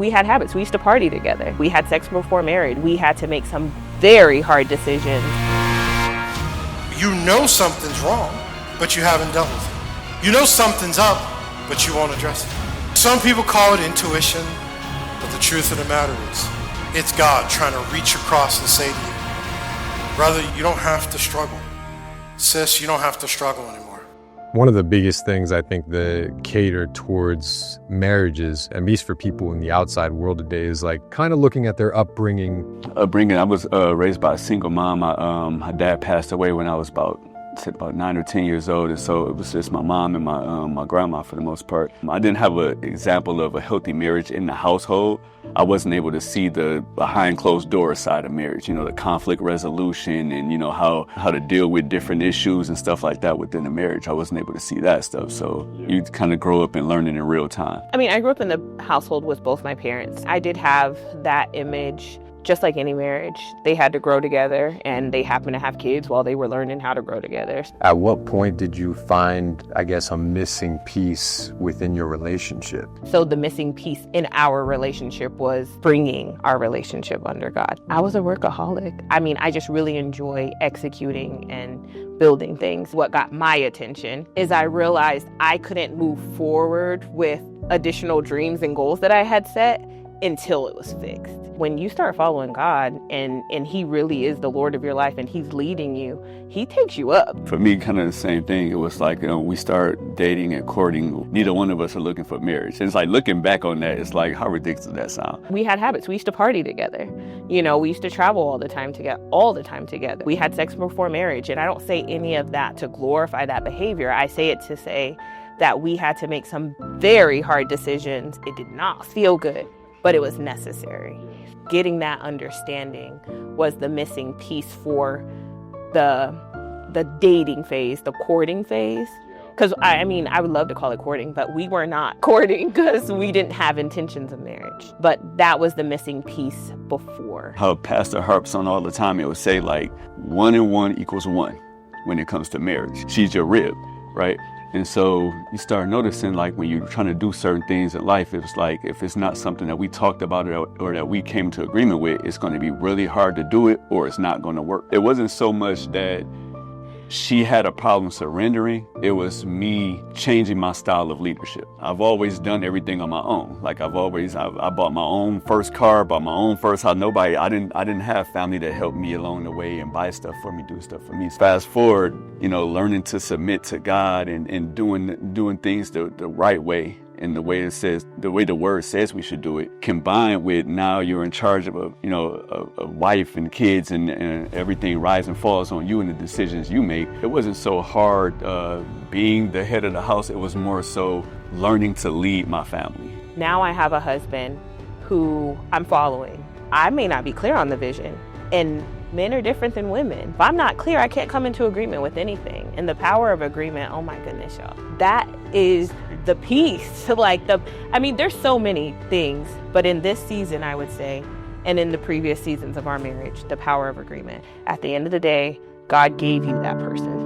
We had habits. We used to party together. We had sex before marriage. We had to make some very hard decisions. You know something's wrong, but you haven't dealt with it. You know something's up, but you won't address it. Some people call it intuition, but the truth of the matter is, it's God trying to reach across and say to you, brother, you don't have to struggle. Sis, you don't have to struggle anymore. One of the biggest things I think that cater towards marriages, at least for people in the outside world today, is like kind of looking at their upbringing. I was raised by a single mom. My dad passed away when I was about 9 or 10 years old, and so it was just my mom and my grandma for the most part. I didn't have an example of a healthy marriage in the household. I wasn't able to see the behind closed door side of marriage, the conflict resolution and, how to deal with different issues and stuff like that within the marriage. I wasn't able to see that stuff. So you kind of grow up and learn it in real time. I grew up in the household with both my parents. I did have that image. Just like any marriage, they had to grow together, and they happened to have kids while they were learning how to grow together. At what point did you find, a missing piece within your relationship? So the missing piece in our relationship was bringing our relationship under God. I was a workaholic. I just really enjoy executing and building things. What got my attention is I realized I couldn't move forward with additional dreams and goals that I had set until it was fixed. When you start following God and he really is the Lord of your life and he's leading you, he takes you up. For me, kind of the same thing. It was like, we start dating and courting. Neither one of us are looking for marriage. And it's like looking back on that, it's like, how ridiculous does that sound? We had habits. We used to party together. We used to travel all the time together. We had sex before marriage. And I don't say any of that to glorify that behavior. I say it to say that we had to make some very hard decisions. It did not feel good, but it was necessary. Getting that understanding was the missing piece for the dating phase, the courting phase. Because, I would love to call it courting, but we were not courting because we didn't have intentions of marriage. But that was the missing piece before. How Pastor harps on all the time, it would say 1 and 1 equals 1 when it comes to marriage. She's your rib, right? And so you start noticing, when you're trying to do certain things in life, it's like if it's not something that we talked about or that we came to agreement with, it's going to be really hard to do it or it's not going to work. It wasn't so much that she had a problem surrendering. It was me changing my style of leadership. I've always done everything on my own. I bought my own first car, bought my own first house. I didn't have family that helped me along the way and buy stuff for me, do stuff for me. Fast forward, learning to submit to God and doing things the right way. And the way the word says we should do it, combined with now you're in charge of a wife and kids and everything rises and falls on you and the decisions you make. It wasn't so hard being the head of the house. It was more so learning to lead my family. Now I have a husband who I'm following. I may not be clear on the vision, and men are different than women. If I'm not clear, I can't come into agreement with anything. And the power of agreement, oh my goodness, y'all. That is the piece to there's so many things, but in this season, I would say, and in the previous seasons of our marriage, the power of agreement. At the end of the day, God gave you that person.